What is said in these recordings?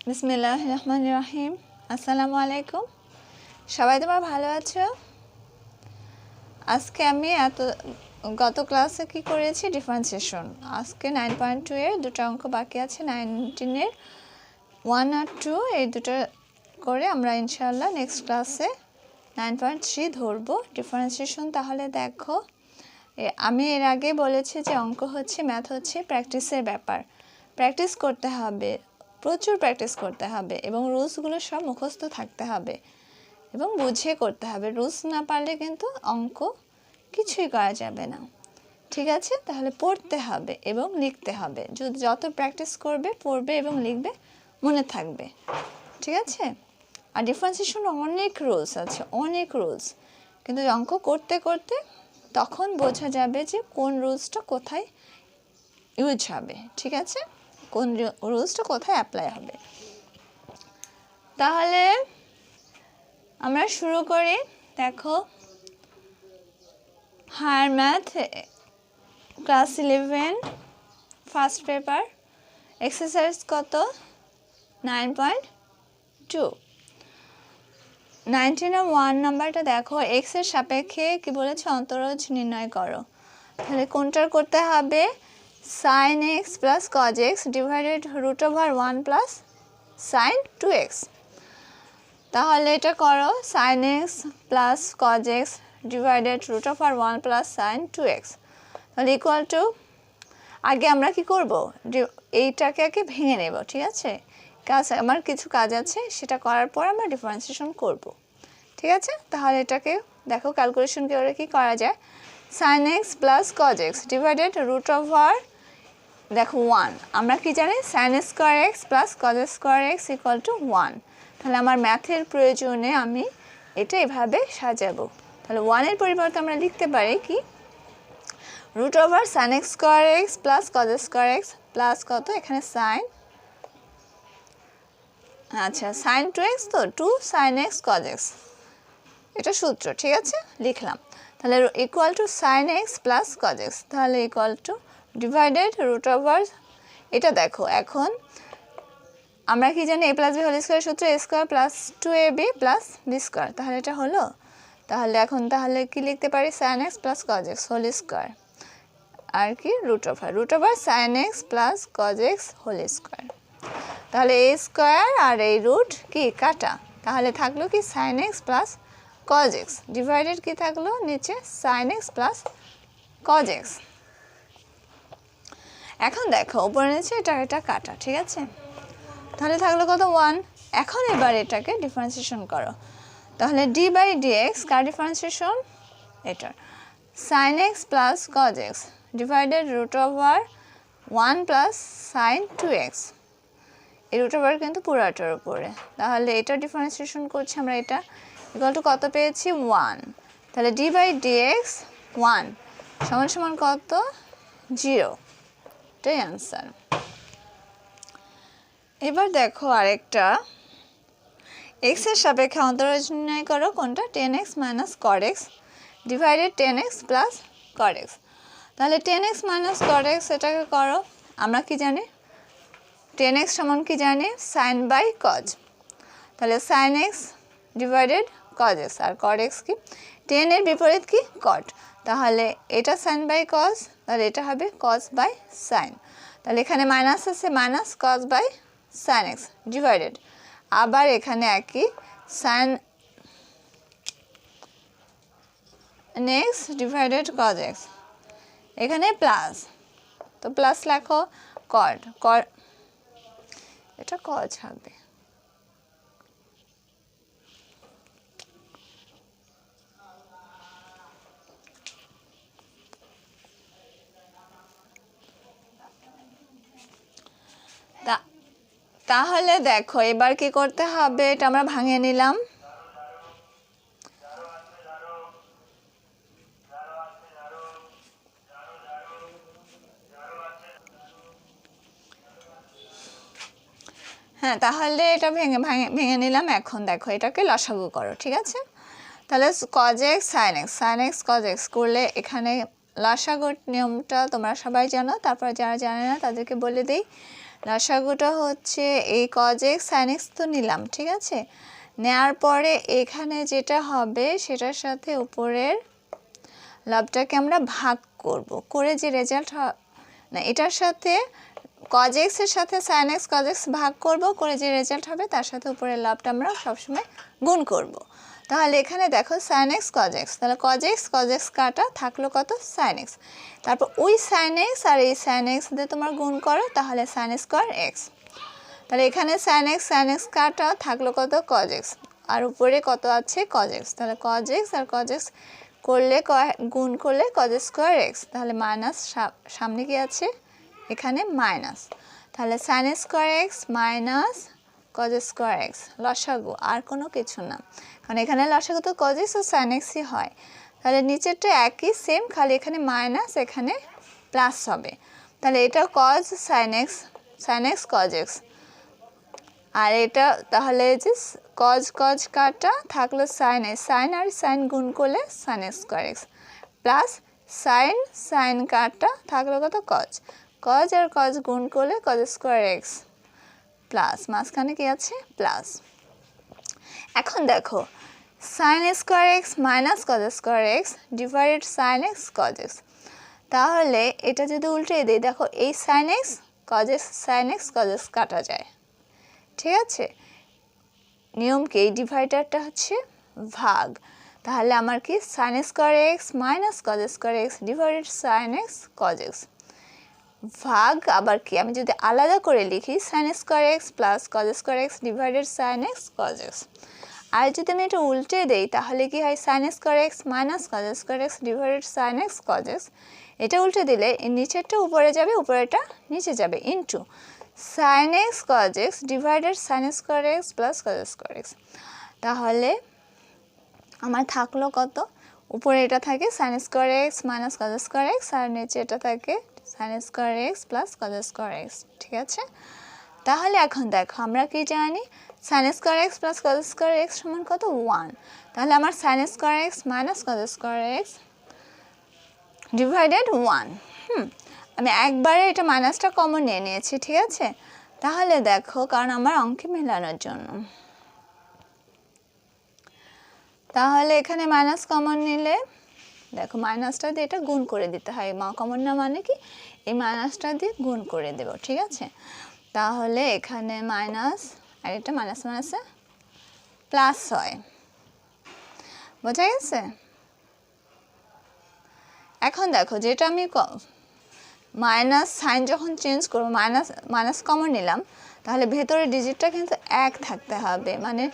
বিসমিল্লাহির রহমানির রহিম। আসসালামু আলাইকুম। সবাই তোমরা ভালো আছো? আজকে আমি গত ক্লাসে কি করেছি, ডিফারেন্সিয়েশন। আজকে 9.2 এর দুটো অঙ্ক বাকি আছে, 19 এর 1 আর 2, এই দুটো করে আমরা ইনশাআল্লাহ নেক্সট ক্লাসে 9.3 ধরবো ডিফারেন্সিয়েশন। তাহলে দেখো, আমি এর আগে বলেছি যে অঙ্ক হচ্ছে, ম্যাথ হচ্ছে প্র্যাকটিসের ব্যাপার। প্র্যাকটিস করতে হবে, প্রচুর প্র্যাকটিস করতে হবে এবং রুলসগুলো সব মুখস্থ থাকতে হবে এবং বুঝিয়ে করতে হবে। রুলস না পারলে কিন্তু অঙ্ক কিছুই করা যাবে না, ঠিক আছে? তাহলে পড়তে হবে এবং লিখতে হবে। যত প্র্যাকটিস করবে, পড়বে এবং লিখবে, মনে থাকবে, ঠিক আছে? আর ডিফারেন্সিয়েশন অনেক রুলস আছে, অনেক রুলস, কিন্তু অঙ্ক করতে করতে তখন বোঝা যাবে যে কোন রুলসটা কোথায় ইউজ হবে, ঠিক আছে? কোন রুলসটা কোথায় অ্যাপ্লাই হবে। তাহলে আমরা শুরু করি। দেখো, higher math class 11 first paper, exercise কত? 9.2। 19-1 নাম্বারটা দেখো, এক্স এর সাপেক্ষে কি বলেছে, অন্তরজ নির্ণয় করো। তাহলে কোনটার করতে হবে? sin x plus cos x divided √1 plus sin 2x। তাহলে এটা করো, sin x plus cos x divided √1 plus sin 2x। তাহলে ইকুয়াল টু, আগে আমরা কি করব, এইটাকে আগে ভেঙে নেব, ঠিক আছে? আমার কিছু কাজ আছে, সেটা করার পর আমরা ডিফারেন্সিয়েশন করব, ঠিক আছে? তাহলে এটাকে দেখো, ক্যালকুলেশন করে কি করা যায়। sin x plus cos x divided √, দেখো 1, আমরা কি জানি, sin square x plus cos square x equal to 1। তাহলে আমার ম্যাথের প্রয়োজনে আমি এটা এভাবে সাজাবো। তাহলে 1 এর পরিবর্তে আমরা লিখতে পারি কি, √sin x square x plus cos square x plus কত, এখানে sin, আচ্ছা sin 2x, তো 2 sin x cos x, এটা সূত্র, ঠিক আছে? লিখলাম। তাহলে equal to sin x plus cos x, তাহলে ইকুয়াল টু ডিভাইডেড √, এটা দেখো, এখন আমরা কি জানি, a plus b whole square সূত্র, a square plus 2ab plus b square. তাহলে এটা হলো। তাহলে এখন তাহলে কি লিখতে পারি, sin x plus cos x whole square, আর কি √, sin x plus cos x whole square. তাহলে a স্কোয়ার আর এই রুট কি কাটা, তাহলে থাকলো কি sin x plus cos x divided কি থাকলো নিচে sin x plus cos x। এখন দেখো, উপরে নিচে এটা কাটা, ঠিক আছে? তাহলে থাকলো কত, 1। এখন এবার এটাকে ডিফারেন্সিয়েশন করো। তাহলে d/dx কার ডিফারেন্সিয়েশন, এটার sin x plus cos x divided √1 plus sin 2x। এই √, কিন্তু পুরাটার উপরে। তাহলে এটা ডিফারেন্সিয়েশন করছি আমরা, এটা ইকুয়াল টু কত পেয়েছি, 1। তাহলে d/dx 1 সমান সমান কত, 0, এটাই অ্যান্সার। এবার দেখো আরেকটা, x এর সাপেক্ষে অন্তরজ নির্ণয় করো। কোনটা, 10x minus cot x divided 10x plus cot x। তাহলে 10x মাইনাস cot x এটাকে করো। আমরা কি জানি, 10x সমান কি জানি, sin বাই cos। তাহলে sin x divided cos x, আর cot x কি, 10 এর বিপরীত কি, cot। তাহলে এটা sin বাই cos, তাহলে এটা হবে cos বাই sin। তাহলে এখানে মাইনাস আছে, minus cos by sin x divided, আবার এখানে একই sin x divided cos x, এখানে প্লাস, তো প্লাস লেখো, cot, এটা cos হবে। তাহলে দেখো, এবার কি করতে হবে, এটা আমরা ভাঙিয়ে নিলাম। হ্যাঁ, তাহলে এটা ভেঙে নিলাম। এখন দেখো, এটাকে লসাগু করো, ঠিক আছে? তাহলে cos x sin x cos x করলে এখানে লসাগুর নিয়মটা তোমরা সবাই জানো, তারপর যারা জানে না তাদেরকে বলে দিই। লসাগুটা হচ্ছে এই cos x sin x তো নিলাম, ঠিক আছে। নেওয়ার পরে এখানে যেটা হবে সেটার সাথে উপরের লাভটাকে আমরা ভাগ করব, করে যে রেজাল্ট না এটার সাথে cos x এর সাথে sin x cos x ভাগ করব, করে যে রেজাল্ট হবে তার সাথে উপরের লাভটা আমরা সবসময় গুণ করব। তাহলে এখানে দেখো sin x cos x, তাহলে cos x কাটা থাকলো কত sin x, তারপর ওই sin x আর এই sin x দিয়ে তোমার গুণ করো, তাহলে sin স্কয়ার x। তাহলে এখানে sin x কাটা থাকলো কত cos x, আর উপরে কত আছে cos x, তাহলে cos x আর cos x করলে গুণ করলে cos স্কয়ার x, তাহলে মাইনাস সামনে কি আছে এখানে মাইনাস, তাহলে sin square x minus cos square x লসাগু, আর কোনো কিছু না, কারণ এখানে লসাগু তো cos x ও sin x ই হয়। তাহলে নিচেরটা একই সেম, খালি এখানে মাইনাস এখানে প্লাস হবে। তাহলে এটা cos sin x cos x, আর এটা তাহলে যে cos কাটা থাকলো sin x, sin আর sin গুণ করলে sin square x plus sin কাটা থাকলো কত cos আর cos গুণ করলে cos স্কয়ার x প্লাস মাঝখানে কি আছে প্লাস। এখন দেখো sin square x minus cos square x divided sin x cos x, তাহলে এটা যদি উল্টে দেই দেখো এই sin x cos x কাটা যায়, ঠিক আছে। নিয়ম কি এই ডিভাইডারটা হচ্ছে ভাগ, তাহলে আমার কি sin square x minus cos square x divided sin x cos x ভাগ, আবার কি আমি যদি আলাদা করে লিখি sin square x plus cos square x divided sin x cos x, আর যদি আমি এটা উল্টে দেই তাহলে কি হয় sin square x minus cos square x divided sin x cos x, এটা উল্টে দিলে এর নিচেরটা উপরে যাবে উপরেরটা নিচে যাবে into sin x cos x divided sin square x plus cos square x, তাহলে আমার থাকলো কত উপরে এটা থাকে sin square x minus cos square x আর নিচে এটা থাকে sin square x plus cos square x, ঠিক আছে। তাহলে এখন দেখো আমরা কি জানি sin square x plus cos square x সমান কত 1, তাহলে আমার sin square x minus cos square x divided 1। আমি একবারে এটা মাইনাসটা কমন নিয়ে নিয়েছি, ঠিক আছে। তাহলে দেখো কারণ আমার অঙ্কে মেলানোর জন্য, তাহলে এখানে মাইনাস কমন নিলে দেখো মাইনাসটা দিয়ে এটা গুণ করে দিতে হয়, কমন না মানে কি এই মাইনাসটা দিয়ে গুণ করে দেব, ঠিক আছে। তাহলে এখানে মাইনাস আর এটা মাইনাস মাইনাসে প্লাস হয়, বোঝা গেছে। এখন দেখো যেটা আমি মাইনাস সাইন যখন চেঞ্জ করবো মাইনাস কমন নিলাম, তাহলে ভেতরে ডিজিটটা কিন্তু এক থাকতে হবে, মানে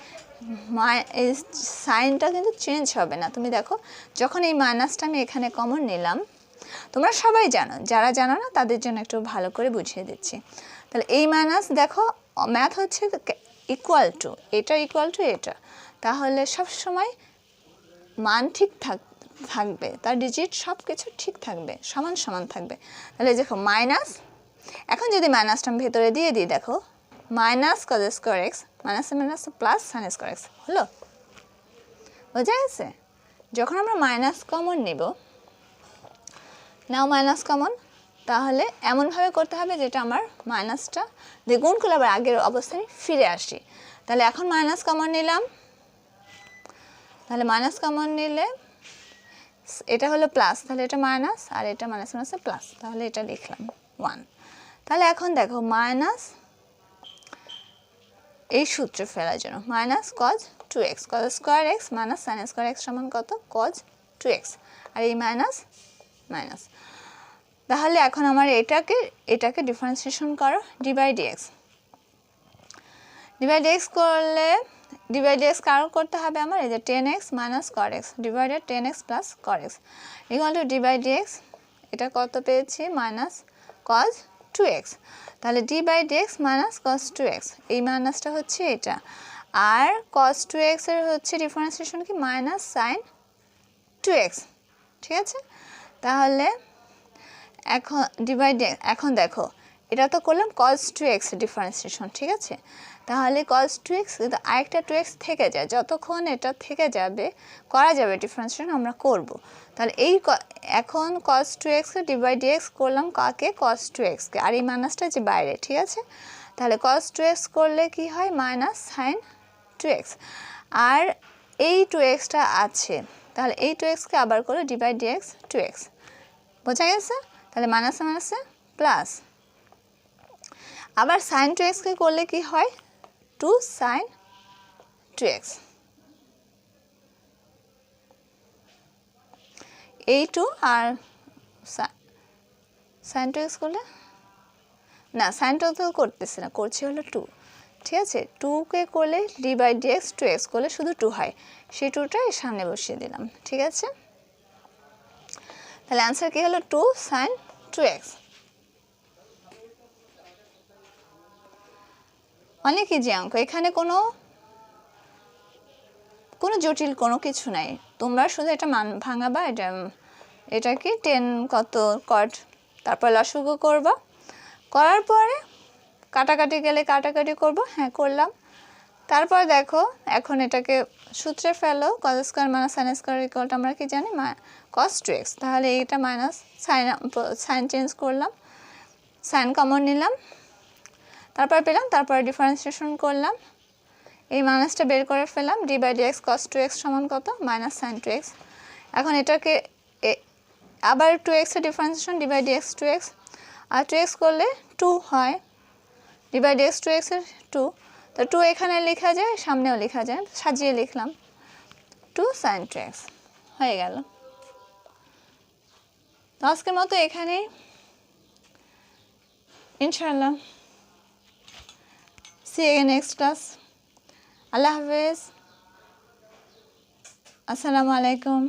এই সাইনটা কিন্তু চেঞ্জ হবে না। তুমি দেখো যখন এই মাইনাসটা আমি এখানে কমন নিলাম, তোমরা সবাই জানো, যারা জানো না তাদের জন্য একটু ভালো করে বুঝিয়ে দিচ্ছি। তাহলে এই মাইনাস দেখো ম্যাথ হচ্ছে ইকুয়াল টু এটা ইকুয়াল টু এটা, তাহলে সব সময় মান ঠিক থাকবে, তার ডিজিট সব কিছু ঠিক থাকবে, সমান সমান থাকবে। তাহলে দেখো মাইনাস, এখন যদি মাইনাসটা আমি ভেতরে দিয়ে দিই দেখো minus cos square x minus minus plus sin square x হলো, বোঝা গেছে। যখন আমরা মাইনাস কমন নেব, নাও মাইনাস কমন, তাহলে এমনভাবে করতে হবে যেটা আমার মাইনাসটা দিয়ে গুণ করলে আবার আগের অবস্থায় ফিরে আসি। তাহলে এখন মাইনাস কমন নিলাম, তাহলে মাইনাস কমন নিলে এটা হলো প্লাস, তাহলে এটা মাইনাস আর এটা মাইনাস মাইনাসে প্লাস, তাহলে এটা লিখলাম 1। তাহলে এখন দেখো মাইনাস এই সূত্র ফেলার জন্য minus cos 2x cos square x minus sin square x সমান কত cos 2x, আর এই মাইনাস মাইনাস। তাহলে এখন আমার এটাকে ডিফারেন্সিয়েশন করো d/dx, d/dx করলে d/dx কারো করতে হবে আমার এই যে 10x minus cos x divided 10x plus cos x equal to d/dx, এটা কত পেয়েছি মাইনাস cos 2x, তাহলে d/dx মাইনাস cos 2x, এই মাইনাসটা হচ্ছে এটা, আর cos 2x এর হচ্ছে ডিফারেন্সিয়েশন কি মাইনাস sin 2x, ঠিক আছে। তাহলে এখন d/dx, এখন দেখো এটা তো করলাম cos 2x ডিফারেন্সিয়েশন, ঠিক আছে? তাহলে cos 2x কিন্তু আরেকটা 2x থেকে যায়, যতক্ষণ এটা থেকে যাবে করা যাবে ডিফারেন্সিয়েশন আমরা করব। তাহলে এই এখন cos 2x ডিভাইড dx করলাম কাকে? cos 2x কে, আর এই মাইনাসটা যে বাইরে, ঠিক আছে? তাহলে cos 2x করলে কি হয়? মাইনাস sin 2x, আর এই 2xটা আছে, তাহলে এই 2x কে আবার করে ডিভাইড dx 2x, বোঝা গেছে? তাহলে মাইনাসে মাইনাসে প্লাস, আবার sin 2x কে করলে কি হয়? 2 sin 2x, এই 2 আর sin 2x করলে না, sin 2 তো করতেছি না, করছি হলো 2, ঠিক আছে? 2 কে করলে ডিভাইড dx 2x করলে শুধু 2 হয়, সেই 2টা এর সামনে বসিয়ে দিলাম, ঠিক আছে? তাহলে आंसर কি হলো? 2 sin 2x। অনেক ইজি অঙ্ক, এখানে কোনো জটিল কোনো কিছু নাই, তোমরা শুধু এটা মান ভাঙাবা। এটা কি 10 কত কট, তারপর লসাগু করবা, করার পরে কাটাকাটি গেলে কাটাকাটি করব, হ্যাঁ করলাম। তারপর দেখো এখন এটাকে সূত্রে ফেলো, cos square minus sin square equal to আমরা কি জানি cos 2x, তাহলে এটা মাইনাস সাইন চেঞ্জ করলাম, সাইন কমন নিলাম, তারপর পেলাম, তারপর ডিফারেন্সিয়েশন করলাম, এই মাইনাসটা বের করে ফেললাম, d by dx cos 2x সমান কত? Minus sin 2x। এখন এটাকে আবার 2x এর differentiation, d by dx 2x, আর 2x করলে 2 হয়, d বাই dx 2x এর 2, তো 2 এখানে লেখা যায়, সামনেও লেখা যায়, সাজিয়ে লিখলাম 2 sin 2x, হয়ে গেল। তো আজকের মতো এখানেই, ইনশাআল্লাহ see you again next class. আল্লাহ হাফেজ, আসসালামু আলাইকুম।